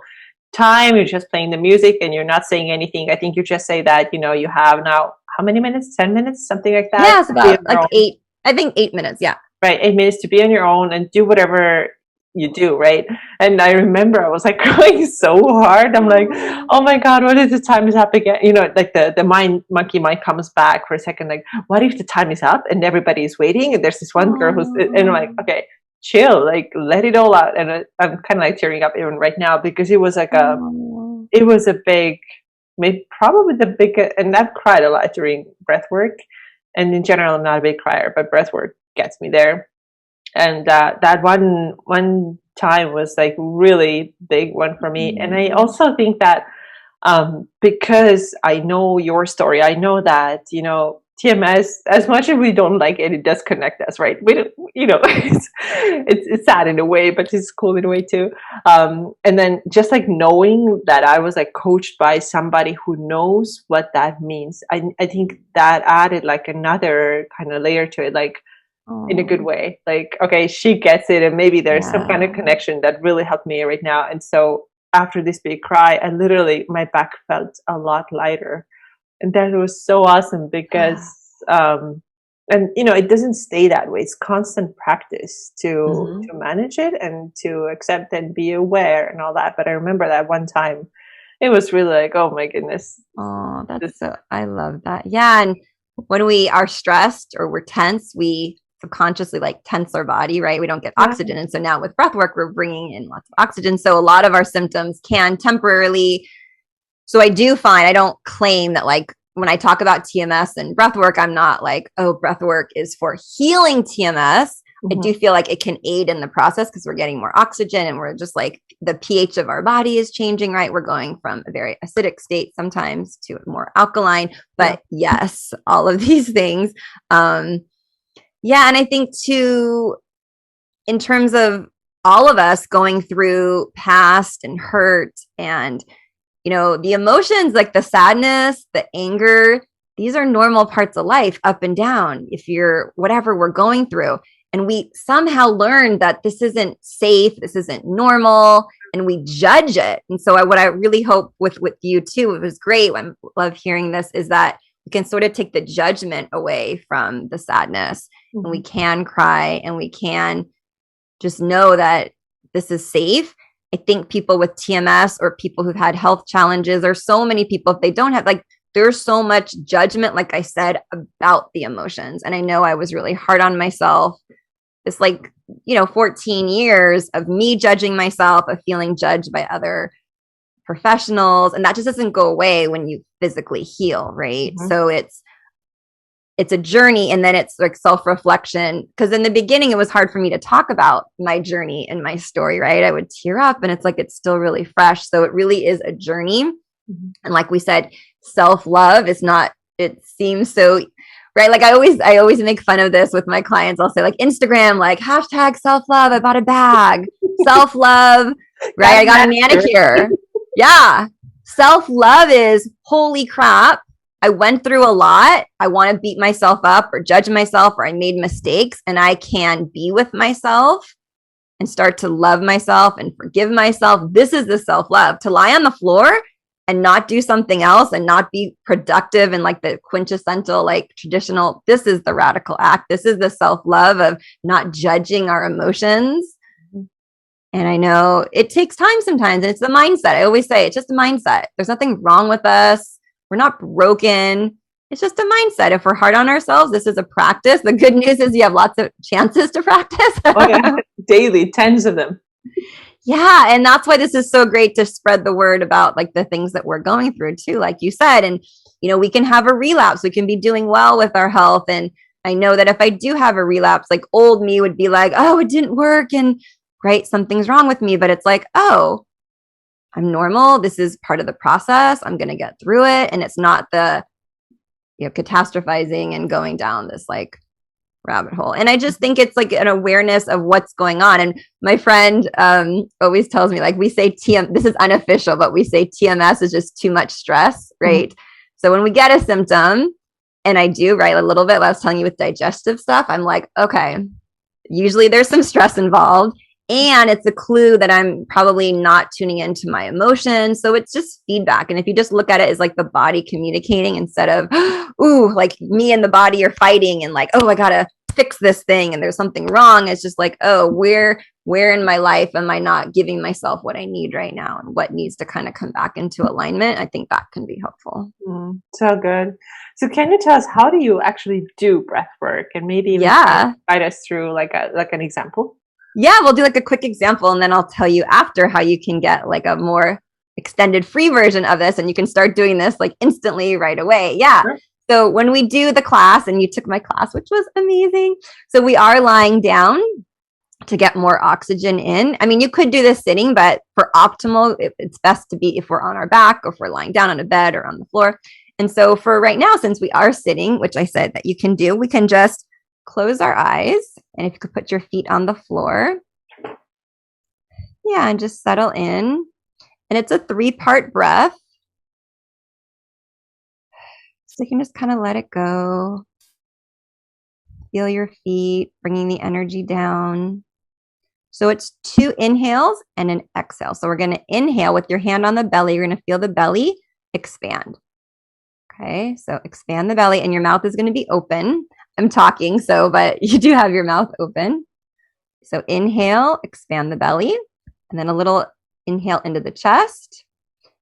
time, you're just playing the music and you're not saying anything. I think you just say that, you know, you have now, how many minutes? 10 minutes? Something like that? Yeah, it's about like 8, I think 8 minutes. Yeah. Right. 8 minutes to be on your own and do whatever you do, right? And I remember I was like going so hard. I'm like, oh my God, what if the time is up again? You know, like the monkey mind comes back for a second, like, what if the time is up and everybody is waiting? And there's this one girl who's, and I'm like, okay, chill, like let it all out. And I'm kind of like tearing up even right now, because it was like it was a big, maybe probably the biggest, and I've cried a lot during breath work. And in general, I'm not a big crier, but breath work gets me there. And that one time was like really big one for me. And I also think that because I know your story, I know that, you know, TMS, as much as we don't like it, it does connect us, right? We don't, you know, it's sad in a way, but it's cool in a way too. And then just like knowing that I was like coached by somebody who knows what that means, I think that added like another kind of layer to it, like in a good way. Like, okay, she gets it, and maybe there's some kind of connection that really helped me right now. And so after this big cry, I literally, my back felt a lot lighter. And that was so awesome, because and you know, it doesn't stay that way. It's constant practice to manage it and to accept and be aware and all that. But I remember that one time it was really like, oh my goodness. Oh, that's so, I love that. Yeah. And when we are stressed or we're tense, we subconsciously like tense our body, right? We don't get oxygen. And so now with breath work, we're bringing in lots of oxygen. So a lot of our symptoms can temporarily. So I do find, I don't claim that like when I talk about TMS and breath work, I'm not like, oh, breath work is for healing TMS. I do feel like it can aid in the process because we're getting more oxygen and we're just like the pH of our body is changing, right? We're going from a very acidic state sometimes to a more alkaline, but yes, all of these things. Yeah. And I think too, in terms of all of us going through past and hurt and, you know, the emotions like the sadness, the anger, these are normal parts of life, up and down, if you're whatever we're going through. And we somehow learned that this isn't safe, this isn't normal, and we judge it. And so what I really hope with you too, it was great, I love hearing this, is that we can sort of take the judgment away from the sadness, and we can cry, and we can just know that this is safe. I think people with TMS or people who've had health challenges, or so many people, if they don't have, like, there's so much judgment, like I said, about the emotions. And I know I was really hard on myself. It's like, you know, 14 years of me judging myself, of feeling judged by other professionals. And that just doesn't go away when you physically heal, right? So it's a journey, and then it's like self-reflection, because in the beginning it was hard for me to talk about my journey and my story, right? I would tear up, and it's like it's still really fresh. So it really is a journey. And like we said, self-love is not, it seems so, right? Like I always make fun of this with my clients. I'll say like Instagram, like hashtag self-love, I bought a bag. Self-love, right? I got a manicure. Yeah. Self-love is, holy crap, I went through a lot. I want to beat myself up or judge myself, or I made mistakes, and I can be with myself and start to love myself and forgive myself. This is the self-love. To lie on the floor and not do something else and not be productive and like the quintessential, like traditional, this is the radical act. This is the self-love of not judging our emotions. And I know it takes time sometimes. And it's the mindset. I always say it's just a mindset. There's nothing wrong with us. We're not broken. It's just a mindset. If we're hard on ourselves, this is a practice. The good news is you have lots of chances to practice. Oh yeah, daily, tens of them. Yeah. And that's why this is so great to spread the word about like the things that we're going through too, like you said. And, you know, we can have a relapse. We can be doing well with our health. And I know that if I do have a relapse, like old me would be like, oh, it didn't work. And right, something's wrong with me. But it's like, oh, I'm normal. This is part of the process. I'm going to get through it. And it's not the, you know, catastrophizing and going down this like rabbit hole. And I just think it's like an awareness of what's going on. And my friend always tells me, like, we say this is unofficial, but we say TMS is just too much stress, right? Mm-hmm. So when we get a symptom, and I do, right, a little bit, I was telling you with digestive stuff, I'm like, okay, usually there's some stress involved. And it's a clue that I'm probably not tuning into my emotions. So it's just feedback. And if you just look at it as like the body communicating instead of, ooh, like me and the body are fighting and like, oh, I got to fix this thing and there's something wrong. It's just like, oh, where in my life am I not giving myself what I need right now and what needs to kind of come back into alignment? I think that can be helpful. So good. So can you tell us, how do you actually do breath work, and maybe guide us through like an example? Yeah, we'll do like a quick example and then I'll tell you after how you can get like a more extended free version of this and you can start doing this like instantly right away. Yeah. Sure. So when we do the class, and you took my class, which was amazing. So we are lying down to get more oxygen in. I mean, you could do this sitting, but for optimal, it's best to be if we're on our back or if we're lying down on a bed or on the floor. And so for right now, since we are sitting, which I said that you can do, we can just close our eyes. And if you could put your feet on the floor. Yeah, and just settle in. And it's a 3-part breath. So you can just kind of let it go. Feel your feet, bringing the energy down. So it's 2 inhales and an exhale. So we're going to inhale with your hand on the belly. You're going to feel the belly expand. Okay, so expand the belly and your mouth is going to be open. I'm talking, but you do have your mouth open. So inhale, expand the belly, and then a little inhale into the chest.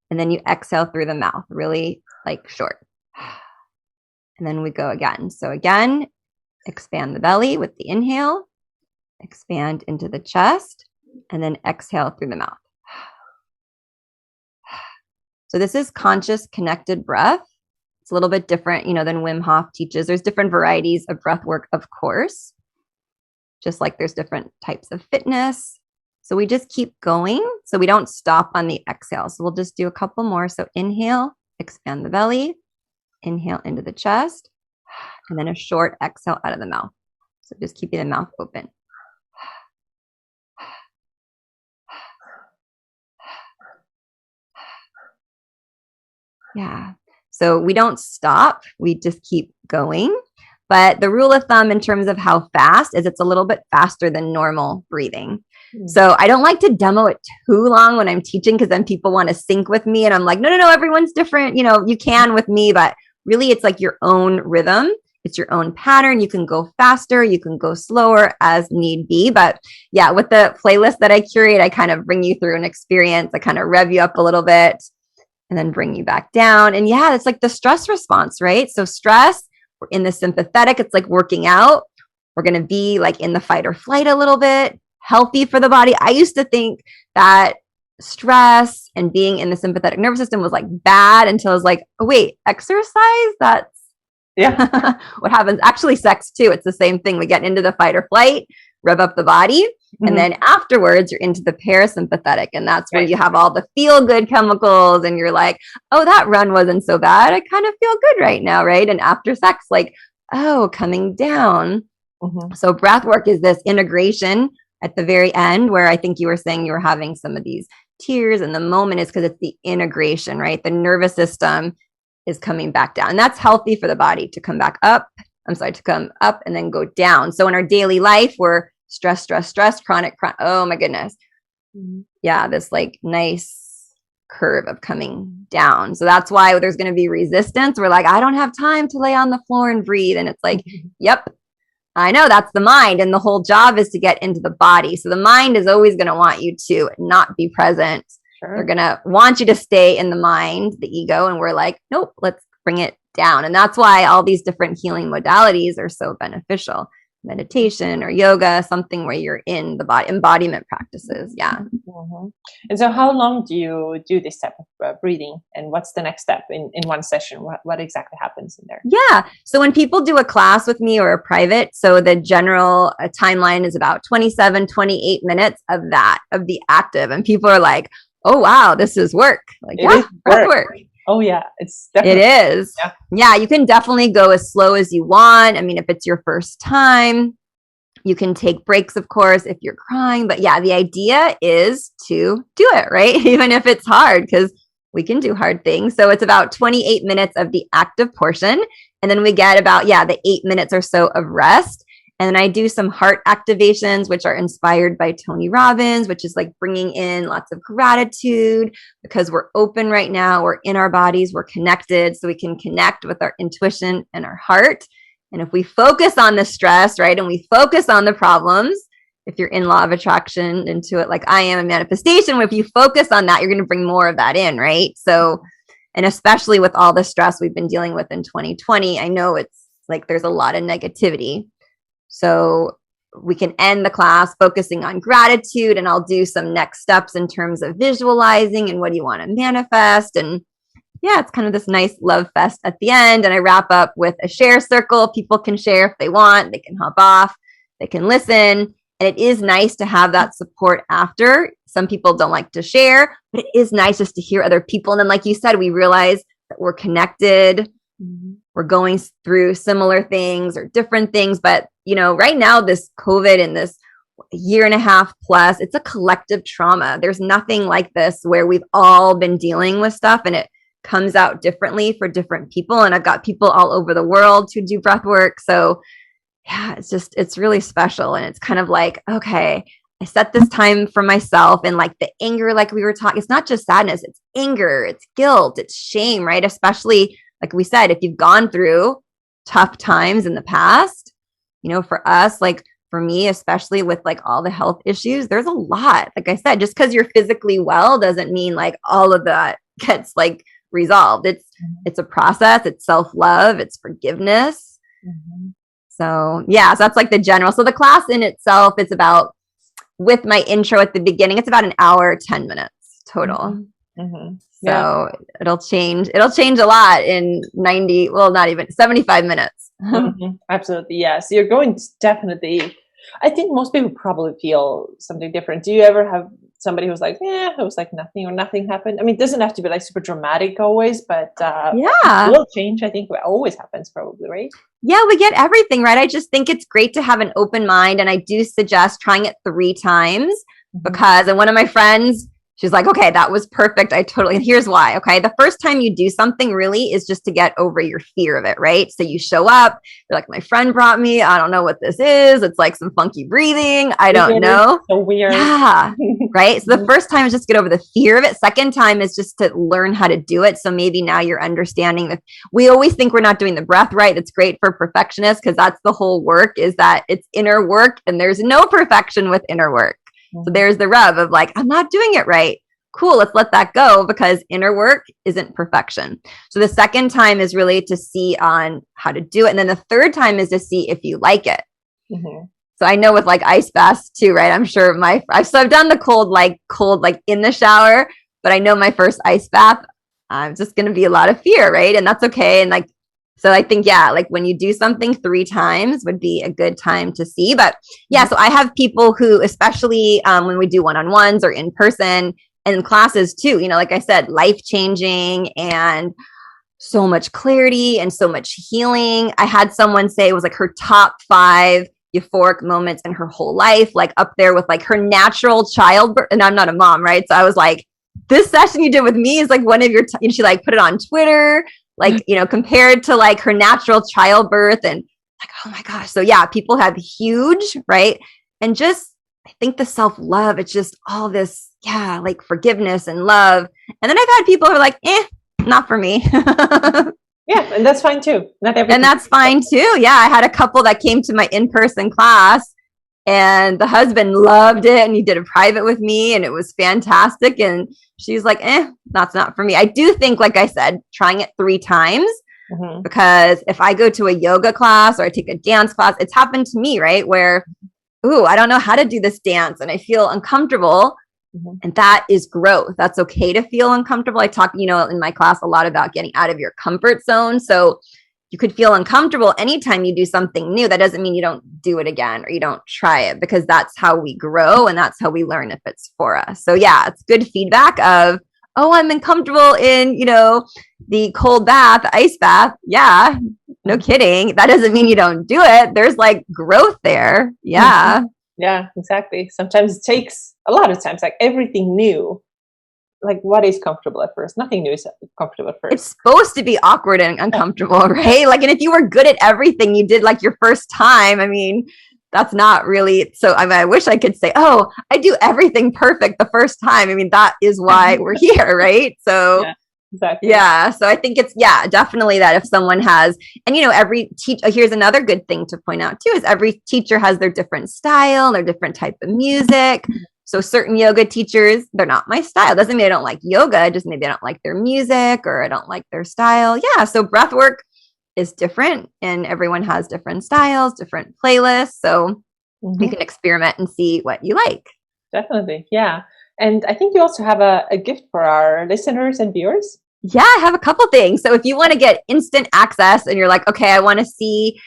And then you exhale through the mouth, really like short. And then we go again. So again, expand the belly with the inhale, expand into the chest, and then exhale through the mouth. So this is conscious connected breath. It's a little bit different, than Wim Hof teaches. There's different varieties of breath work, of course, just like there's different types of fitness. So we just keep going. So we don't stop on the exhale. So we'll just do a couple more. So inhale, expand the belly, inhale into the chest, and then a short exhale out of the mouth. So just keeping the mouth open. Yeah. So we don't stop. We just keep going. But the rule of thumb in terms of how fast is it's a little bit faster than normal breathing. So I don't like to demo it too long when I'm teaching because then people want to sync with me. And I'm like, no, everyone's different. You can with me, but really it's like your own rhythm. It's your own pattern. You can go faster. You can go slower as need be. But yeah, with the playlist that I curate, I kind of bring you through an experience. I kind of rev you up a little bit and then bring you back down. And yeah, it's like the stress response, right? So stress, we're in the sympathetic. It's like working out. We're going to be like in the fight or flight a little bit, healthy for the body. I used to think that stress and being in the sympathetic nervous system was like bad until I was like, oh, wait, exercise? That's what happens. Actually, sex too. It's the same thing. We get into the fight or flight, rev up the body. And then afterwards, you're into the parasympathetic. And that's where you have all the feel good chemicals. And you're like, oh, that run wasn't so bad. I kind of feel good right now. Right. And after sex, like, oh, coming down. So breath work is this integration at the very end where I think you were saying you were having some of these tears. And the moment is because it's the integration, right? The nervous system is coming back down. And that's healthy for the body to come back up. To come up and then go down. So in our daily life, we're stress, chronic. Oh my goodness. Yeah, this like nice curve of coming down. So that's why there's going to be resistance. We're like, I don't have time to lay on the floor and breathe. And it's like, yep, I know, that's the mind. And the whole job is to get into the body. So the mind is always going to want you to not be present. Sure. They're going to want you to stay in the mind, the ego. And we're like, nope, let's bring it down. And that's why all these different healing modalities are so beneficial. Meditation or yoga, something where you're in the body, embodiment practices. Yeah. Mm-hmm. And so how long do you do this type of breathing, and what's the next step in one session? What exactly happens in there? Yeah. So when people do a class with me or a private, so the general timeline is about 27, 28 minutes of the active. And people are like, oh, wow, this is work. Like, yeah, breath work. Oh yeah, it's definitely. It is. Yeah, you can definitely go as slow as you want. I mean, if it's your first time, you can take breaks, of course, if you're crying. But yeah, the idea is to do it, right? Even if it's hard, because we can do hard things. So it's about 28 minutes of the active portion. And then we get about, the 8 minutes or so of rest. And then I do some heart activations, which are inspired by Tony Robbins, which is like bringing in lots of gratitude because we're open right now. We're in our bodies. We're connected. So we can connect with our intuition and our heart. And if we focus on the stress, right, and we focus on the problems, if you're in law of attraction into it, like I am a manifestation, if you focus on that, you're going to bring more of that in, right? So, and especially with all the stress we've been dealing with in 2020, I know it's like there's a lot of negativity. So we can end the class focusing on gratitude, and I'll do some next steps in terms of visualizing and what do you want to manifest. And yeah, it's kind of this nice love fest at the end. And I wrap up with a share circle. People can share if they want, they can hop off, they can listen. And it is nice to have that support after. Some people don't like to share, but it is nice just to hear other people. And then, like you said, we realize that we're connected. Mm-hmm. We're going through similar things or different things. But, right now, this COVID and this year and a half plus, it's a collective trauma. There's nothing like this where we've all been dealing with stuff and it comes out differently for different people. And I've got people all over the world who do breath work. So yeah, it's really special. And it's kind of like, okay, I set this time for myself, and like the anger, like we were talking, it's not just sadness, it's anger, it's guilt, it's shame, right? Especially like we said, if you've gone through tough times in the past, for us, like for me, especially with like all the health issues, there's a lot. Like I said, just because you're physically well doesn't mean like all of that gets like resolved. It's a process. It's self-love. It's forgiveness. Mm-hmm. So yeah, so that's like the general. So the class in itself is about, with my intro at the beginning, it's about an hour, 10 minutes total. Mm-hmm. So it'll change a lot in 75 minutes. Mm-hmm. Absolutely. Yeah. So you're going to definitely, I think most people probably feel something different. Do you ever have somebody who's like, it was like nothing or nothing happened? I mean, it doesn't have to be like super dramatic always, but a little change, I think always happens probably, right? Yeah, we get everything, right? I just think it's great to have an open mind. And I do suggest trying it 3 times because, and one of my friends, she's like, okay, that was perfect. And here's why. Okay. The first time you do something really is just to get over your fear of it, right? So you show up, you're like, my friend brought me, I don't know what this is. It's like some funky breathing. I don't know. So weird. Yeah. Right. So the first time is just get over the fear of it. Second time is just to learn how to do it. So maybe now you're understanding that we always think we're not doing the breath right. It's great for perfectionists because that's the whole work, is that it's inner work and there's no perfection with inner work. So there's the rub of like, I'm not doing it right. Cool, let's let that go because inner work isn't perfection. So the second time is really to see on how to do it. And then the third time is to see if you like it. Mm-hmm. So I know with like ice baths too, right? I'm sure I've done the cold in the shower, but I know my first ice bath, I'm just going to be a lot of fear, right? And that's okay. And like, so I think, like when you do something 3 times would be a good time to see. But yeah, so I have people who, especially when we do one-on-ones or in person and classes too, like I said, life-changing and so much clarity and so much healing. I had someone say it was like her top 5 euphoric moments in her whole life, like up there with like her natural childbirth. And I'm not a mom, right? So I was like, this session you did with me is like one of your, and she like put it on Twitter, like, compared to like her natural childbirth, and like, oh my gosh. So yeah, people have huge, right? And just I think the self-love, it's just all this, yeah, like forgiveness and love. And then I've had people who are like, not for me. Yeah, and that's fine too. Not everything. And that's fine too. Yeah, I had a couple that came to my in-person class and the husband loved it and he did a private with me and it was fantastic. And she's like, that's not for me. I do think, like I said, trying it 3 times. Mm-hmm. Because if I go to a yoga class or I take a dance class, it's happened to me, right? Where, I don't know how to do this dance and I feel uncomfortable. Mm-hmm. And that is growth. That's okay to feel uncomfortable. I talk, in my class a lot about getting out of your comfort zone. So you could feel uncomfortable anytime you do something new. That doesn't mean you don't do it again or you don't try it, because that's how we grow and that's how we learn if it's for us. So yeah, it's good feedback of, I'm uncomfortable in, the cold bath, ice bath. Yeah, no kidding. That doesn't mean you don't do it. There's like growth there. Yeah. Mm-hmm. Yeah, exactly. Sometimes it takes a lot of times, like everything new. Like what is comfortable at first? Nothing new is comfortable at first. It's supposed to be awkward and uncomfortable, right? Like, and if you were good at everything you did like your first time, I mean, that's not really, so I wish I could say, I do everything perfect the first time. I mean, that is why we're here, right? So yeah, exactly. Yeah. So I think it's, definitely that if someone has, and every teacher, here's another good thing to point out too, is every teacher has their different style, their different type of music. So certain yoga teachers, they're not my style. Doesn't mean I don't like yoga, just maybe I don't like their music or I don't like their style. Yeah. So breath work is different and everyone has different styles, different playlists. So you can experiment and see what you like. Definitely. Yeah. And I think you also have a gift for our listeners and viewers. Yeah, I have a couple things. So if you want to get instant access and you're like, okay, I want to see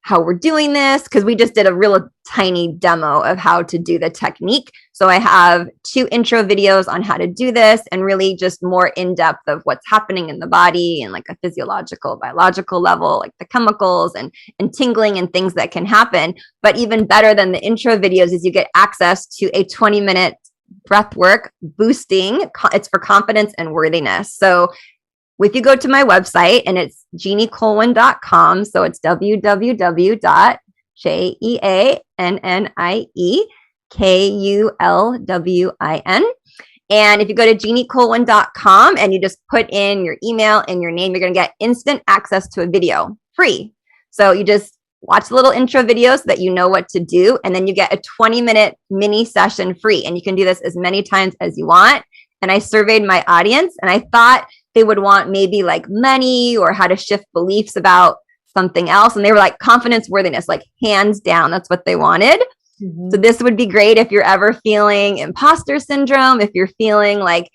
how we're doing this, because we just did a real tiny demo of how to do the technique. So I have 2 intro videos on how to do this and really just more in depth of what's happening in the body and like a physiological, biological level, like the chemicals and tingling and things that can happen. But even better than the intro videos is you get access to a 20-minute breath work boosting. It's for confidence and worthiness. So if you go to my website and it's jeanniekulwin.com, so it's www.JEANNIEKULWIN. And if you go to jeanniekulwin.com and you just put in your email and your name, you're going to get instant access to a video free. So you just watch the little intro video so that you know what to do. And then you get a 20-minute mini session free. And you can do this as many times as you want. And I surveyed my audience and I thought they would want maybe like money or how to shift beliefs about something else. And they were like confidence, worthiness, like hands down. That's what they wanted. Mm-hmm. So this would be great if you're ever feeling imposter syndrome, if you're feeling like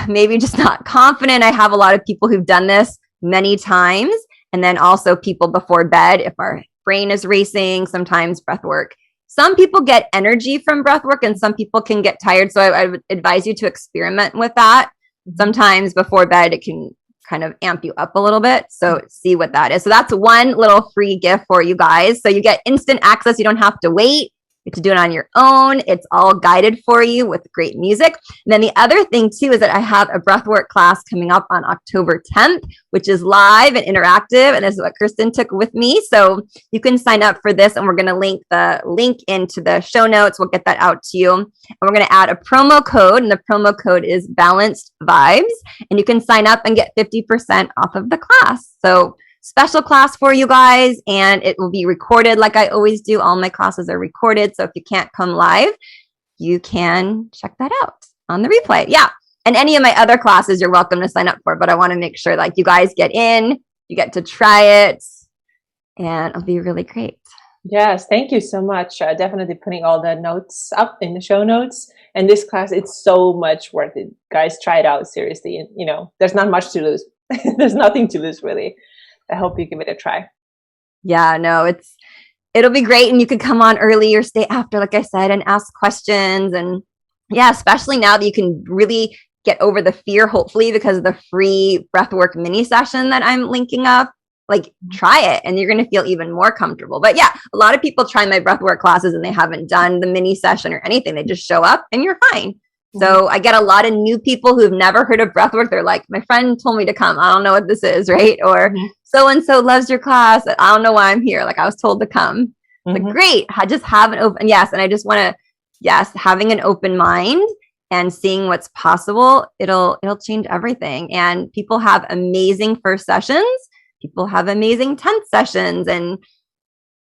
maybe just not confident. I have a lot of people who've done this many times. And then also people before bed, if our brain is racing, sometimes breath work. Some people get energy from breath work and some people can get tired. So I would advise you to experiment with that. Sometimes before bed, it can kind of amp you up a little bit. So see what that is. So that's one little free gift for you guys. So you get instant access. You don't have to wait. You get to do it on your own. It's all guided for you with great music. And then the other thing too is that I have a breathwork class coming up on October 10th, which is live and interactive. And this is what Kristen took with me. So you can sign up for this and we're going to link the link into the show notes. We'll get that out to you. And we're going to add a promo code and the promo code is Balanced Vibes. And you can sign up and get 50% off of the class. So special class for you guys, and it will be recorded like I always do. All my classes are recorded. So if you can't come live, you can check that out on the replay. Yeah. And any of my other classes, you're welcome to sign up for, but I want to make sure like you guys get in, you get to try it, and it'll be really great. Yes. Thank you so much. Definitely putting all the notes up in the show notes. And this class, it's so much worth it. Guys, try it out seriously. And, there's not much to lose. There's nothing to lose really. I hope you give it a try. Yeah, no, it'll be great. And you could come on early or stay after, like I said, and ask questions. And yeah, especially now that you can really get over the fear, hopefully, because of the free breathwork mini session that I'm linking up. Like, try it and you're going to feel even more comfortable. But yeah, a lot of people try my breathwork classes and they haven't done the mini session or anything. They just show up and you're fine. So I get a lot of new people who've never heard of breathwork. They're like, my friend told me to come. I don't know what this is, right? Or so-and-so loves your class. I don't know why I'm here. Like I was told to come. Like, great. I just have an open, yes. And I just want to yes, having an open mind and seeing what's possible, it'll change everything. And people have amazing first sessions, people have amazing 10th sessions, and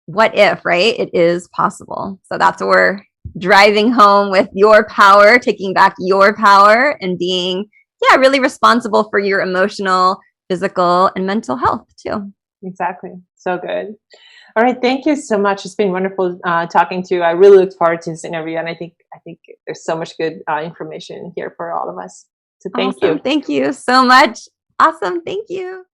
what if, right? It is possible. So that's what we're driving home with your power, taking back your power and being, yeah, really responsible for your emotional, physical, and mental health too. Exactly. So good. All right. Thank you so much. It's been wonderful talking to you. I really look forward to this interview, and I think there's so much good information here for all of us. So thank you. Awesome. Thank you so much. Awesome. Thank you.